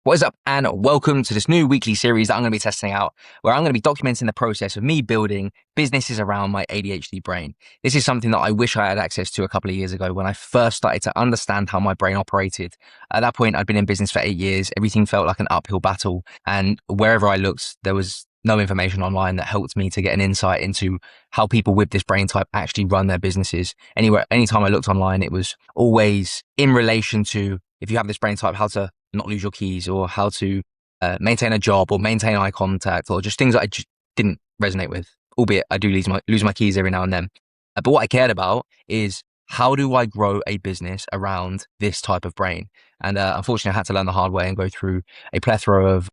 What is up, and welcome to this new weekly series that I'm going to be testing out, where I'm going to be documenting the process of me building businesses around my ADHD brain. This is something that I wish I had access to a couple of years ago when I first started to understand how my brain operated. At that point, I'd been in business for 8 years. Everything felt like an uphill battle, and wherever I looked, there was no information online that helped me to get an insight into how people with this brain type actually run their businesses. Anytime I looked online, it was always in relation to, if you have this brain type, how to not lose your keys, or how to maintain a job, or maintain eye contact, or just things that I just didn't resonate with, albeit I do lose my keys every now and then. But what I cared about is, how do I grow a business around this type of brain? And unfortunately, I had to learn the hard way and go through a plethora of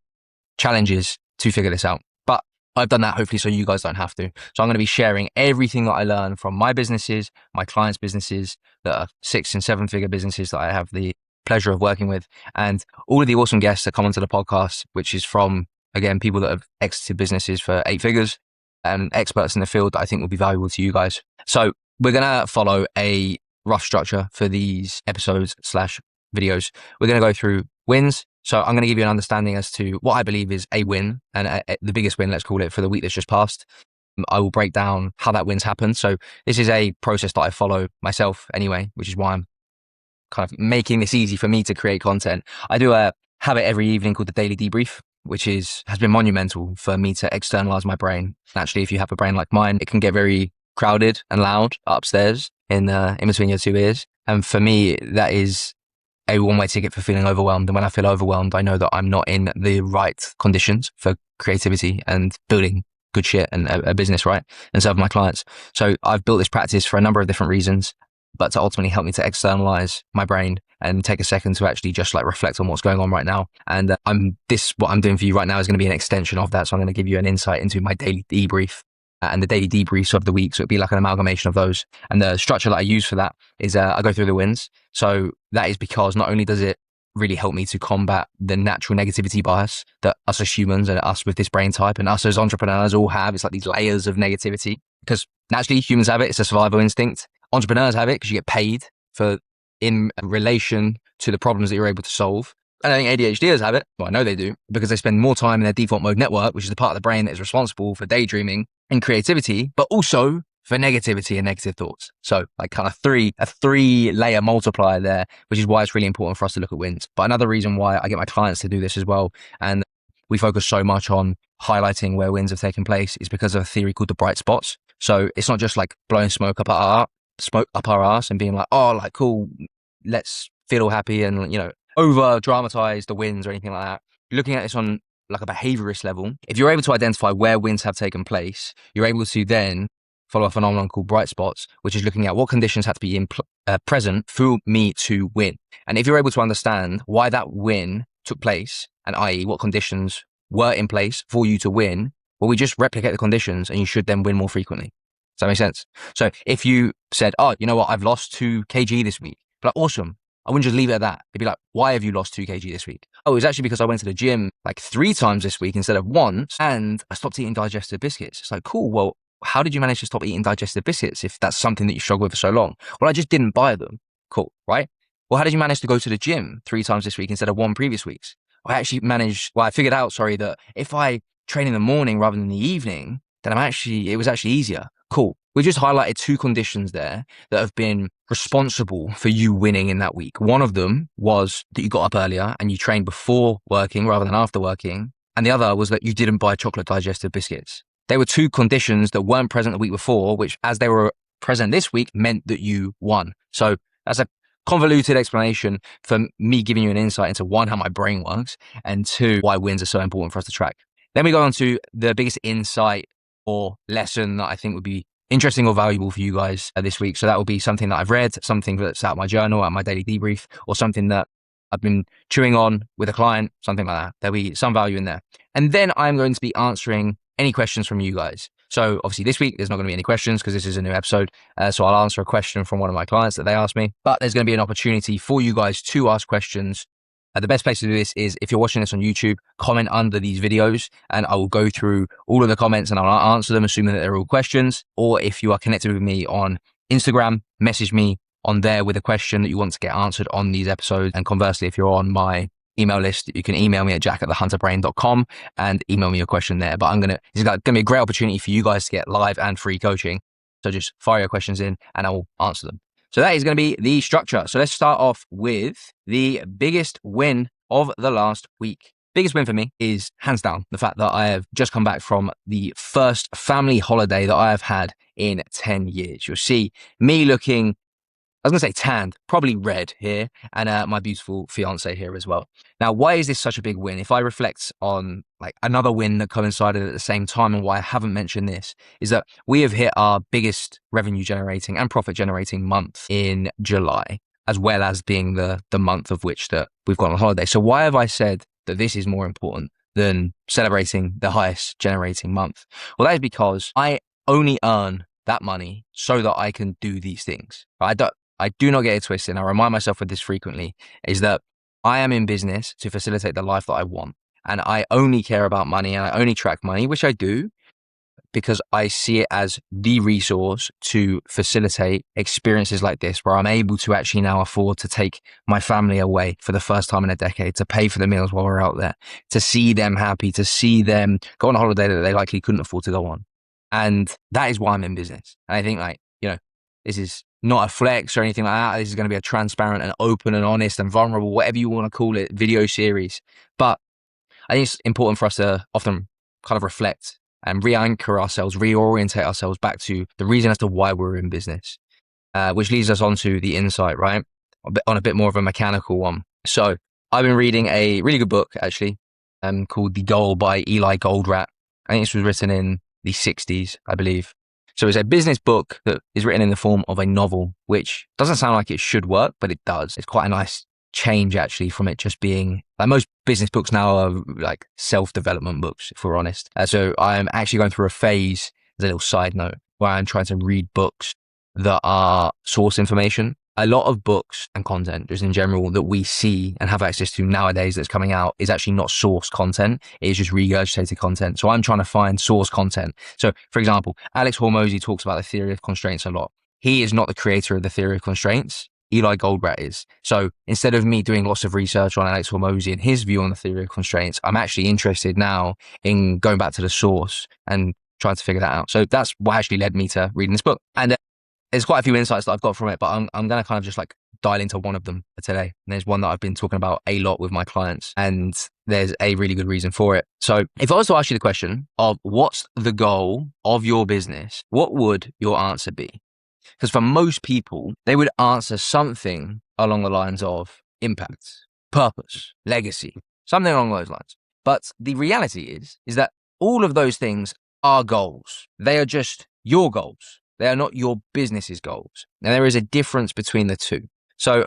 challenges to figure this out. But I've done that hopefully so you guys don't have to. So I'm going to be sharing everything that I learned from my businesses, my clients' businesses, that are 6- and 7-figure businesses that I have the pleasure of working with, and all of the awesome guests that come onto the podcast, which is from, again, people that have exited businesses for 8 figures and experts in the field that I think will be valuable to you guys. So we're going to follow a rough structure for these episodes/videos. We're going to go through wins. So I'm going to give you an understanding as to what I believe is a win, and the biggest win, let's call it, for the week that's just passed. I will break down how that win's happened. So this is a process that I follow myself anyway, which is why I'm kind of making this easy for me to create content. I do a habit every evening called the daily debrief, which has been monumental for me to externalize my brain. Naturally, if you have a brain like mine, it can get very crowded and loud upstairs in between your 2 ears. And for me, that is a one-way ticket for feeling overwhelmed. And when I feel overwhelmed, I know that I'm not in the right conditions for creativity and building good shit and a business, right? And serve my clients. So I've built this practice for a number of different reasons, but to ultimately help me to externalize my brain and take a second to actually just like reflect on what's going on right now. And what I'm doing for you right now is going to be an extension of that. So I'm going to give you an insight into my daily debrief and the daily debriefs of the week. So it'd be like an amalgamation of those. And the structure that I use for that is I go through the wins. So that is because not only does it really help me to combat the natural negativity bias that us as humans and us with this brain type and us as entrepreneurs all have. It's like these layers of negativity, because naturally humans have it. It's a survival instinct. Entrepreneurs have it because you get paid for in relation to the problems that you're able to solve. And I think ADHDers have it. Well, I know they do, because they spend more time in their default mode network, which is the part of the brain that is responsible for daydreaming and creativity, but also for negativity and negative thoughts. So like kind of a 3-layer multiplier there, which is why it's really important for us to look at wins. But another reason why I get my clients to do this as well, and we focus so much on highlighting where wins have taken place, is because of a theory called the bright spots. So it's not just like blowing smoke up our ass and being like, oh, like, cool, let's feel all happy and, over dramatize the wins or anything like that. Looking at this on like a behaviorist level, if you're able to identify where wins have taken place, you're able to then follow a phenomenon called bright spots, which is looking at what conditions had to be present for me to win. And if you're able to understand why that win took place, and i.e. what conditions were in place for you to win, well, we just replicate the conditions and you should then win more frequently. Does that make sense? So if you said, oh, you know what, I've lost 2 kg this week, but like, awesome. I wouldn't just leave it at that. It'd be like, why have you lost 2 kg this week? Oh, it was actually because I went to the gym like 3 times this week instead of once, and I stopped eating digestive biscuits. It's like, cool. Well, how did you manage to stop eating digestive biscuits if that's something that you struggle with for so long? Well, I just didn't buy them. Cool, right? Well, how did you manage to go to the gym 3 times this week instead of 1 previous weeks? I figured out, that if I train in the morning rather than the evening, then it was actually easier. Cool. We just highlighted 2 conditions there that have been responsible for you winning in that week. One of them was that you got up earlier and you trained before working rather than after working. And the other was that you didn't buy chocolate digestive biscuits. They were 2 conditions that weren't present the week before, which as they were present this week meant that you won. So that's a convoluted explanation for me giving you an insight into 1, how my brain works, and 2, why wins are so important for us to track. Then we go on to the biggest insight or lesson that I think would be interesting or valuable for you guys this week. So that will be something that I've read, something that's out my journal, out my daily debrief, or something that I've been chewing on with a client, something like that. There'll be some value in there. And then I'm going to be answering any questions from you guys. So obviously this week, there's not going to be any questions because this is a new episode. So I'll answer a question from one of my clients that they asked me, but there's going to be an opportunity for you guys to ask questions. The best place to do this is, if you're watching this on YouTube, comment under these videos and I will go through all of the comments and I'll answer them, assuming that they're all questions. Or if you are connected with me on Instagram, message me on there with a question that you want to get answered on these episodes. And conversely, if you're on my email list. You can email me at jack@thehunterbrain.com and email me your question there. But it's going to be a great opportunity for you guys to get live and free coaching. So just fire your questions in and I will answer them. So that is going to be the structure. So let's start off with the biggest win of the last week. Biggest win for me is hands down the fact that I have just come back from the first family holiday that I have had in 10 years. You'll see me looking, I was going to say tanned, probably red here, and my beautiful fiance here as well. Now, why is this such a big win? If I reflect on like another win that coincided at the same time and why I haven't mentioned this, is that we have hit our biggest revenue generating and profit generating month in July, as well as being the month of which that we've gone on holiday. So why have I said that this is more important than celebrating the highest generating month? Well, that is because I only earn that money so that I can do these things. I do not get it twisted, and I remind myself of this frequently, is that I am in business to facilitate the life that I want. And I only care about money and I only track money, which I do, because I see it as the resource to facilitate experiences like this, where I'm able to actually now afford to take my family away for the first time in a decade, to pay for the meals while we're out there, to see them happy, to see them go on a holiday that they likely couldn't afford to go on. And that is why I'm in business. And I think this is not a flex or anything like that. This is going to be a transparent and open and honest and vulnerable, whatever you want to call it, video series. But I think it's important for us to often kind of reflect and re-anchor ourselves, reorientate ourselves back to the reason as to why we're in business, which leads us on to the insight, right? On a bit more of a mechanical one. So I've been reading a really good book, actually, called The Goal by Eli Goldratt. I think this was written in the 60s, I believe. So it's a business book that is written in the form of a novel, which doesn't sound like it should work, but it does. It's quite a nice change, actually, from it just being like most business books now are like self-development books, if we're honest. So I'm actually going through a phase, as a little side note, where I'm trying to read books that are source information. A lot of books and content, just in general, that we see and have access to nowadays that's coming out is actually not source content. It is just regurgitated content. So I'm trying to find source content. So, for example, Alex Hormozy talks about the theory of constraints a lot. He is not the creator of the theory of constraints. Eli Goldratt is. So instead of me doing lots of research on Alex Hormozy and his view on the theory of constraints, I'm actually interested now in going back to the source and trying to figure that out. So that's what actually led me to reading this book. And there's quite a few insights that I've got from it, but I'm going to kind of just like dial into one of them today. And there's one that I've been talking about a lot with my clients, and there's a really good reason for it. So if I was to ask you the question of what's the goal of your business, what would your answer be? Because for most people, they would answer something along the lines of impact, purpose, legacy, something along those lines. But the reality is that all of those things are goals. They are just your goals. They are not your business's goals. Now, there is a difference between the two. So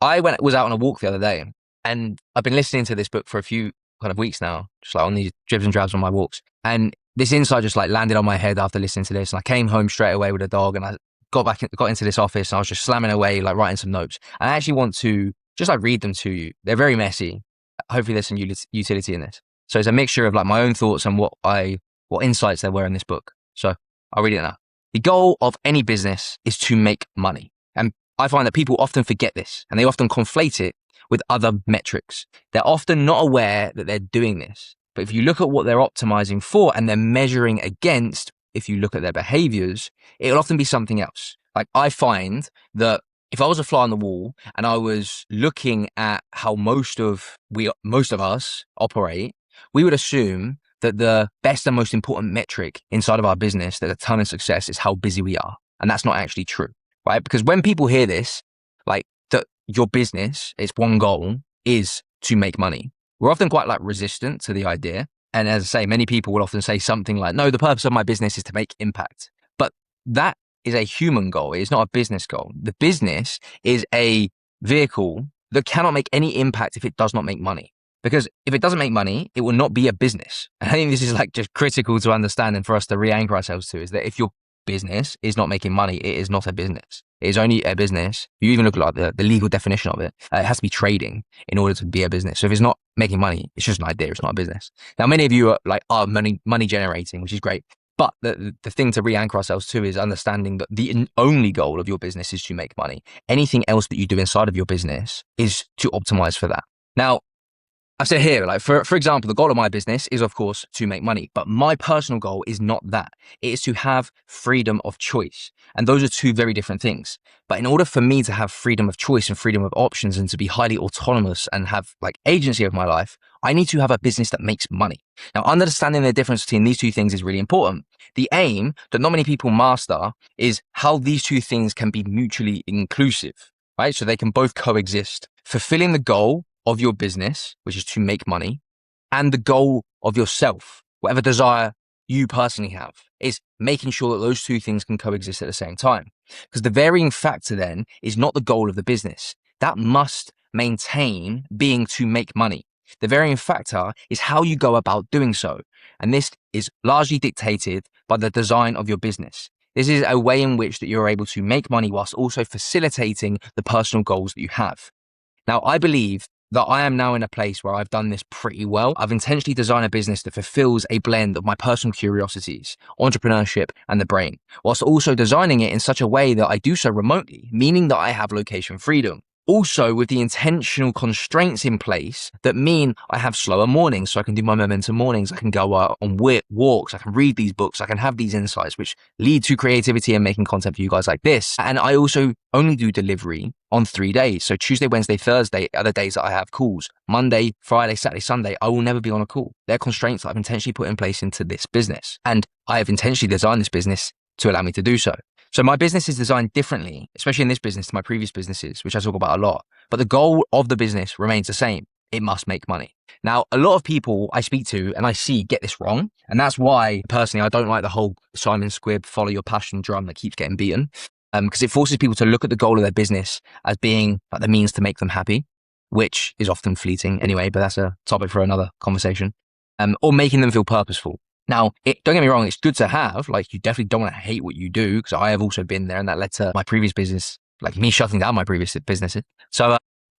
I was out on a walk the other day, and I've been listening to this book for a few kind of weeks now, just like on these dribs and drabs on my walks. And this insight just like landed on my head after listening to this. And I came home straight away with a dog, and I got into this office, and I was just slamming away, like writing some notes. And I actually want to just like read them to you. They're very messy. Hopefully there's some utility in this. So it's a mixture of like my own thoughts and what insights there were in this book. So I'll read it now. The goal of any business is to make money. And I find that people often forget this, and they often conflate it with other metrics. They're often not aware that they're doing this. But if you look at what they're optimizing for and they're measuring against, if you look at their behaviors, it'll often be something else. Like I find that if I was a fly on the wall and I was looking at how most of us operate, we would assume that the best and most important metric inside of our business that determines success is how busy we are. And that's not actually true, right? Because when people hear this, like that your business, its one goal is to make money, we're often quite like resistant to the idea. And as I say, many people will often say something like, no, the purpose of my business is to make impact. But that is a human goal. It's not a business goal. The business is a vehicle that cannot make any impact if it does not make money. Because if it doesn't make money, it will not be a business. And I think this is like just critical to understand and for us to re-anchor ourselves to, is that if your business is not making money, it is not a business. It is only a business. You even look at like the legal definition of it. It has to be trading in order to be a business. So if it's not making money, it's just an idea. It's not a business. Now, many of you are money generating, which is great. But the thing to re-anchor ourselves to is understanding that the only goal of your business is to make money. Anything else that you do inside of your business is to optimize for that. Now, I say here, like for example, the goal of my business is of course to make money, but my personal goal is not that. It is to have freedom of choice. And those are two very different things. But in order for me to have freedom of choice and freedom of options and to be highly autonomous and have like agency of my life, I need to have a business that makes money. Now, understanding the difference between these two things is really important. The aim that not many people master is how these two things can be mutually inclusive, right? So they can both coexist. Fulfilling the goal of your business, which is to make money, and the goal of yourself, whatever desire you personally have, is making sure that those two things can coexist at the same time. Because the varying factor then is not the goal of the business. That must maintain being to make money. The varying factor is how you go about doing so. And this is largely dictated by the design of your business. This is a way in which that you're able to make money whilst also facilitating the personal goals that you have. Now, I believe that I am now in a place where I've done this pretty well. I've intentionally designed a business that fulfills a blend of my personal curiosities, entrepreneurship, and the brain, whilst also designing it in such a way that I do so remotely, meaning that I have location freedom. Also with the intentional constraints in place that mean I have slower mornings, so I can do my momentum mornings, I can go out on walks, I can read these books, I can have these insights, which lead to creativity and making content for you guys like this. And I also only do delivery on 3 days. So Tuesday, Wednesday, Thursday are the days that I have calls. Monday, Friday, Saturday, Sunday, I will never be on a call. They're constraints that I've intentionally put in place into this business. And I have intentionally designed this business to allow me to do so. So my business is designed differently, especially in this business to my previous businesses, which I talk about a lot. But the goal of the business remains the same. It must make money. Now, a lot of people I speak to and I see get this wrong. And that's why personally, I don't like the whole Simon Squibb, follow your passion drum that keeps getting beaten. Because it forces people to look at the goal of their business as being like the means to make them happy, which is often fleeting anyway, but that's a topic for another conversation, or making them feel purposeful. Now, don't get me wrong, it's good to have, like you definitely don't want to hate what you do, because I have also been there and that led to my previous business, like me shutting down my previous businesses. So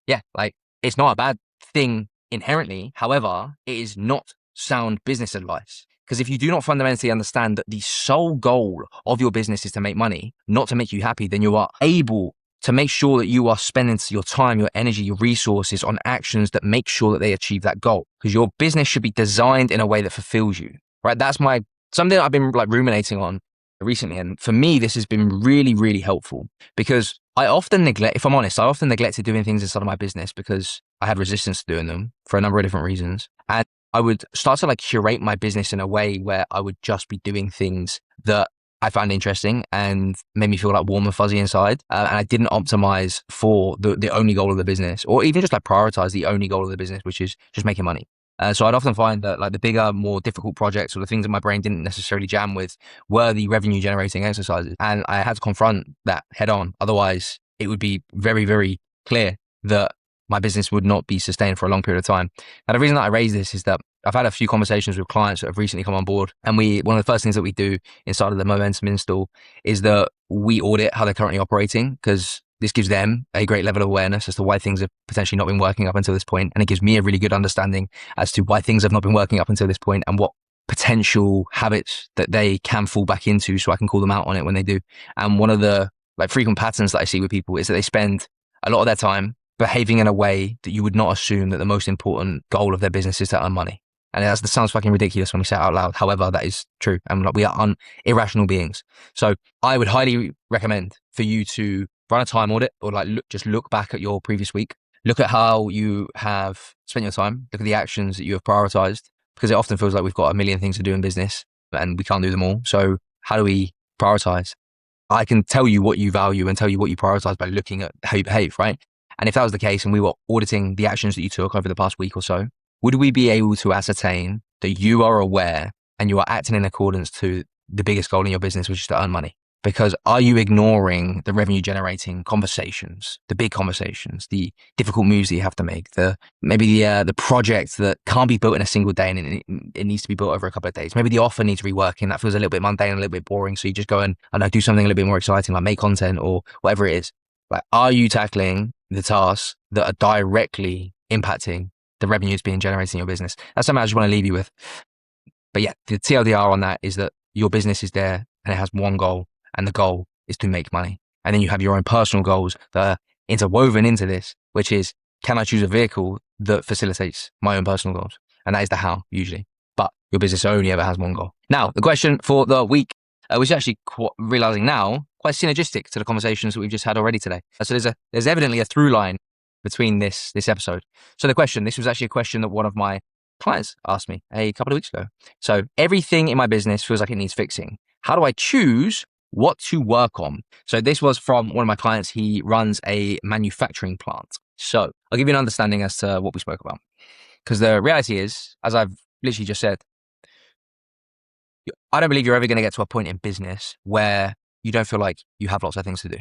yeah, like it's not a bad thing inherently. However, it is not sound business advice. Because if you do not fundamentally understand that the sole goal of your business is to make money, not to make you happy, then you are able to make sure that you are spending your time, your energy, your resources on actions that make sure that they achieve that goal. Because your business should be designed in a way that fulfills you. Right, that's something that I've been like ruminating on recently. And for me, this has been really, really helpful because I often neglected doing things inside of my business because I had resistance to doing them for a number of different reasons. And I would start to like curate my business in a way where I would just be doing things that I found interesting and made me feel like warm and fuzzy inside. And I didn't optimize for the only goal of the business, or even just like prioritize the only goal of the business, which is just making money. So I'd often find that like the bigger, more difficult projects or the things that my brain didn't necessarily jam with were the revenue generating exercises. And I had to confront that head on. Otherwise, it would be very, very clear that my business would not be sustained for a long period of time. Now, the reason that I raise this is that I've had a few conversations with clients that have recently come on board. And one of the first things that we do inside of the Momentum install is that we audit how they're currently operating, because this gives them a great level of awareness as to why things have potentially not been working up until this point. And it gives me a really good understanding as to why things have not been working up until this point and what potential habits that they can fall back into, so I can call them out on it when they do. And one of the like frequent patterns that I see with people is that they spend a lot of their time behaving in a way that you would not assume that the most important goal of their business is to earn money. And that sounds fucking ridiculous when we say it out loud. However, that is true. And we are irrational beings. So I would highly recommend for you to run a time audit, or like just look back at your previous week. Look at how you have spent your time. Look at the actions that you have prioritized, because it often feels like we've got a million things to do in business and we can't do them all. So how do we prioritize? I can tell you what you value and tell you what you prioritize by looking at how you behave, right? And if that was the case and we were auditing the actions that you took over the past week or so, would we be able to ascertain that you are aware and you are acting in accordance to the biggest goal in your business, which is to earn money? Because are you ignoring the revenue generating conversations, the big conversations, the difficult moves that you have to make, the project that can't be built in a single day and it needs to be built over a couple of days? Maybe the offer needs reworking. That feels a little bit mundane, a little bit boring. So you just go and do something a little bit more exciting, like make content or whatever it is. Like, are you tackling the tasks that are directly impacting the revenues being generated in your business? That's something I just want to leave you with. But yeah, the TLDR on that is that your business is there and it has one goal, and the goal is to make money. And then you have your own personal goals that are interwoven into this, which is can I choose a vehicle that facilitates my own personal goals? And that is the how, usually. But your business only ever has one goal. Now, the question for the week, which is actually realizing now, quite synergistic to the conversations that we've just had already today. So there's evidently a through line between this episode. So the question, this was actually a question that one of my clients asked me a couple of weeks ago. So everything in my business feels like it needs fixing. How do I choose what to work on? So this was from one of my clients. He runs a manufacturing plant. So I'll give you an understanding as to what we spoke about. Because the reality is, as I've literally just said, I don't believe you're ever going to get to a point in business where you don't feel like you have lots of things to do.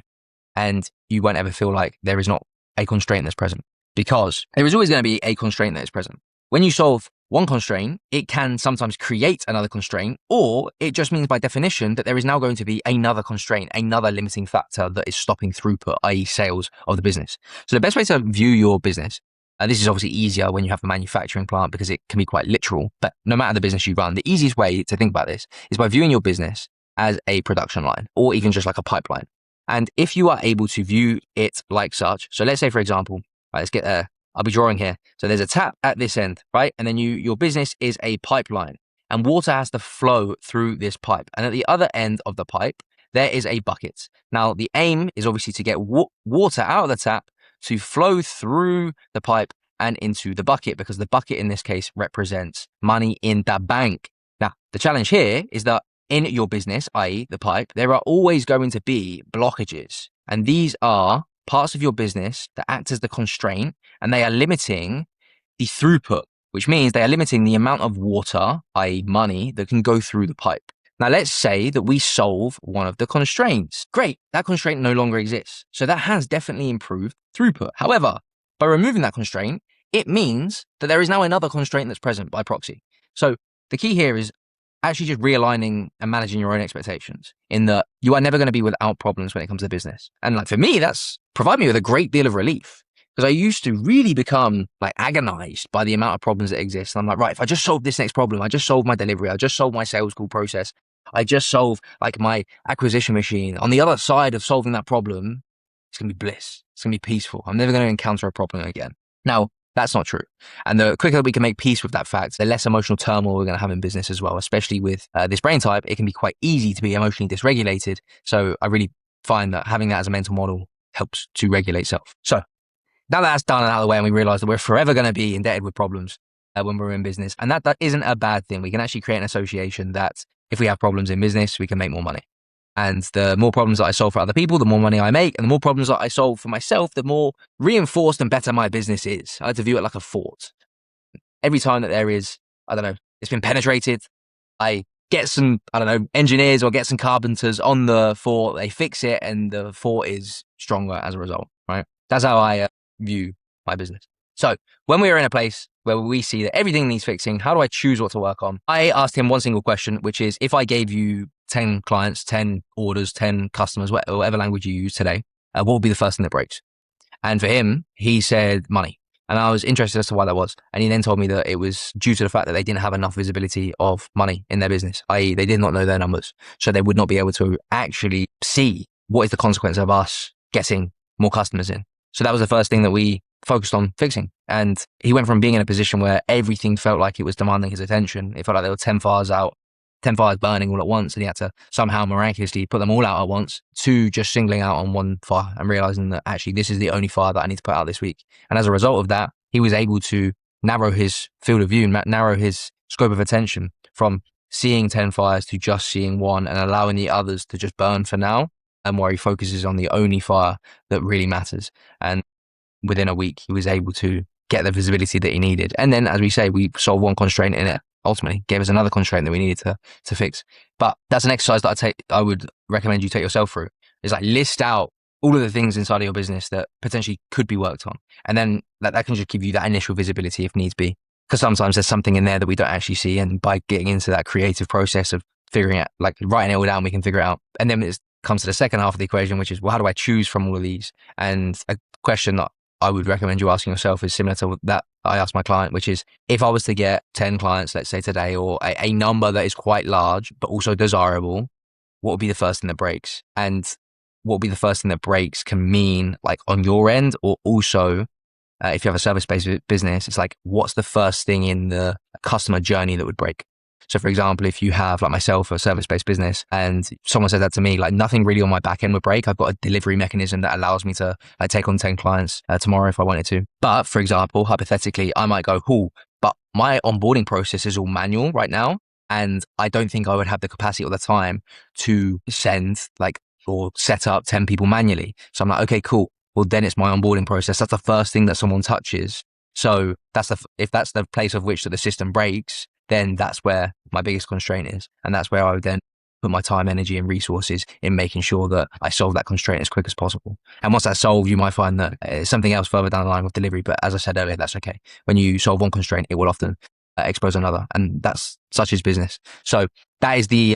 And you won't ever feel like there is not a constraint that's present. Because there is always going to be a constraint that is present. When you solve one constraint, it can sometimes create another constraint, or it just means by definition that there is now going to be another constraint, another limiting factor that is stopping throughput, i.e. sales of the business. So the best way to view your business, this is obviously easier when you have a manufacturing plant because it can be quite literal, but no matter the business you run, the easiest way to think about this is by viewing your business as a production line or even just like a pipeline. And if you are able to view it like such, so let's say, for example, right, let's get I'll be drawing here. So there's a tap at this end, right? And then your business is a pipeline and water has to flow through this pipe. And at the other end of the pipe, there is a bucket. Now, the aim is obviously to get water out of the tap to flow through the pipe and into the bucket, because the bucket in this case represents money in the bank. Now, the challenge here is that in your business, i.e. the pipe, there are always going to be blockages. And these are parts of your business that act as the constraint, and they are limiting the throughput, which means they are limiting the amount of water, i.e. money, that can go through the pipe. Now, let's say that we solve one of the constraints. Great, that constraint no longer exists. So that has definitely improved throughput. However, by removing that constraint, it means that there is now another constraint that's present by proxy. So the key here is actually just realigning and managing your own expectations, in that you are never going to be without problems when it comes to business. And like for me, that's provided me with a great deal of relief, because I used to really become like agonized by the amount of problems that exist. And I'm like, right, if I just solve this next problem, I just solve my delivery, I just solve my sales call process, I just solve like my acquisition machine. On the other side of solving that problem, it's going to be bliss. It's going to be peaceful. I'm never going to encounter a problem again. Now, that's not true. And the quicker that we can make peace with that fact, the less emotional turmoil we're going to have in business as well, especially with this brain type. It can be quite easy to be emotionally dysregulated. So I really find that having that as a mental model helps to regulate self. So now that that's done and out of the way, and we realize that we're forever going to be indebted with problems when we're in business, and that isn't a bad thing. We can actually create an association that if we have problems in business, we can make more money. And the more problems that I solve for other people, the more money I make. And the more problems that I solve for myself, the more reinforced and better my business is. I like to view it like a fort. Every time that there is, I don't know, it's been penetrated, I get some, I don't know, engineers or get some carpenters on the fort, they fix it, and the fort is stronger as a result, right? That's how I view my business. So when we are in a place where we see that everything needs fixing, how do I choose what to work on? I asked him one single question, which is, if I gave you 10 clients, 10 orders, 10 customers, whatever language you use today, what would be the first thing that breaks? And for him, he said money. And I was interested as to why that was. And he then told me that it was due to the fact that they didn't have enough visibility of money in their business, i.e. they did not know their numbers. So they would not be able to actually see what is the consequence of us getting more customers in. So that was the first thing that we focused on fixing. And he went from being in a position where everything felt like it was demanding his attention. It felt like there were 10 fires out, 10 fires burning all at once, and he had to somehow miraculously put them all out at once, to just singling out on one fire and realizing that actually this is the only fire that I need to put out this week. And as a result of that, he was able to narrow his field of view, narrow his scope of attention from seeing 10 fires to just seeing one and allowing the others to just burn for now, and where he focuses on the only fire that really matters. And within a week, he was able to get the visibility that he needed. And then, as we say, we solved one constraint in it, ultimately gave us another constraint that we needed to fix. But that's an exercise that I would recommend you take yourself through. Is like, list out all of the things inside of your business that potentially could be worked on. And then that can just give you that initial visibility if needs be. Because sometimes there's something in there that we don't actually see. And by getting into that creative process of figuring out, like writing it all down, we can figure it out. And then it comes to the second half of the equation, which is, well, how do I choose from all of these? And a question that I would recommend you asking yourself is similar to that I asked my client, which is, if I was to get 10 clients, let's say today, or a number that is quite large, but also desirable, what would be the first thing that breaks? And what would be the first thing that breaks can mean like on your end, or also if you have a service-based business, it's like, what's the first thing in the customer journey that would break? So for example, if you have, like myself, a service-based business and someone said that to me, like nothing really on my back end would break. I've got a delivery mechanism that allows me to take on 10 clients tomorrow if I wanted to. But for example, hypothetically, I might go, cool, but my onboarding process is all manual right now. And I don't think I would have the capacity or the time to send or set up 10 people manually. So I'm like, okay, cool. Well, then it's my onboarding process. That's the first thing that someone touches. So if that's the place of which that the system breaks, then that's where my biggest constraint is. And that's where I would then put my time, energy, and resources in making sure that I solve that constraint as quick as possible. And once that's solved, you might find that it's something else further down the line with delivery. But as I said earlier, that's okay. When you solve one constraint, it will often expose another. And that's such as business. So that is the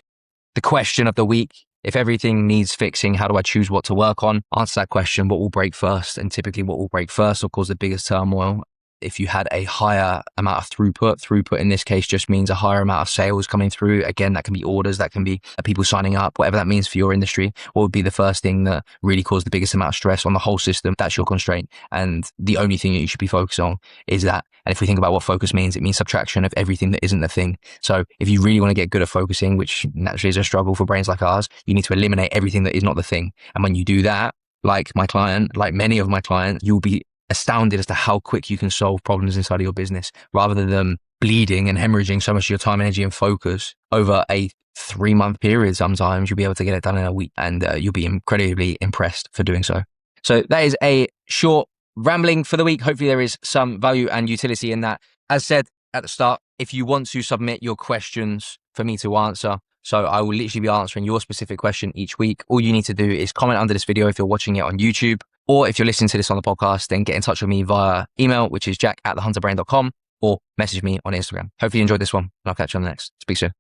question of the week. If everything needs fixing, how do I choose what to work on? Answer that question. What will break first? And typically what will break first will cause the biggest turmoil. If you had a higher amount of throughput in this case just means a higher amount of sales coming through. Again, that can be orders, that can be people signing up, whatever that means for your industry. What would be the first thing that really caused the biggest amount of stress on the whole system? That's your constraint. And the only thing that you should be focused on is that. And if we think about what focus means, it means subtraction of everything that isn't the thing. So if you really want to get good at focusing, which naturally is a struggle for brains like ours, you need to eliminate everything that is not the thing. And when you do that, like my client, like many of my clients, you'll be astounded as to how quick you can solve problems inside of your business rather than them bleeding and hemorrhaging so much of your time, energy, and focus over a 3-month period. Sometimes you'll be able to get it done in a week, and you'll be incredibly impressed for doing so. So that is a short rambling for the week. Hopefully there is some value and utility in that. As said at the start, if you want to submit your questions for me to answer, so I will literally be answering your specific question each week. All you need to do is comment under this video if you're watching it on YouTube, or if you're listening to this on the podcast, then get in touch with me via email, which is jack@thehunterbrain.com, or message me on Instagram. Hopefully you enjoyed this one, and I'll catch you on the next. Speak soon.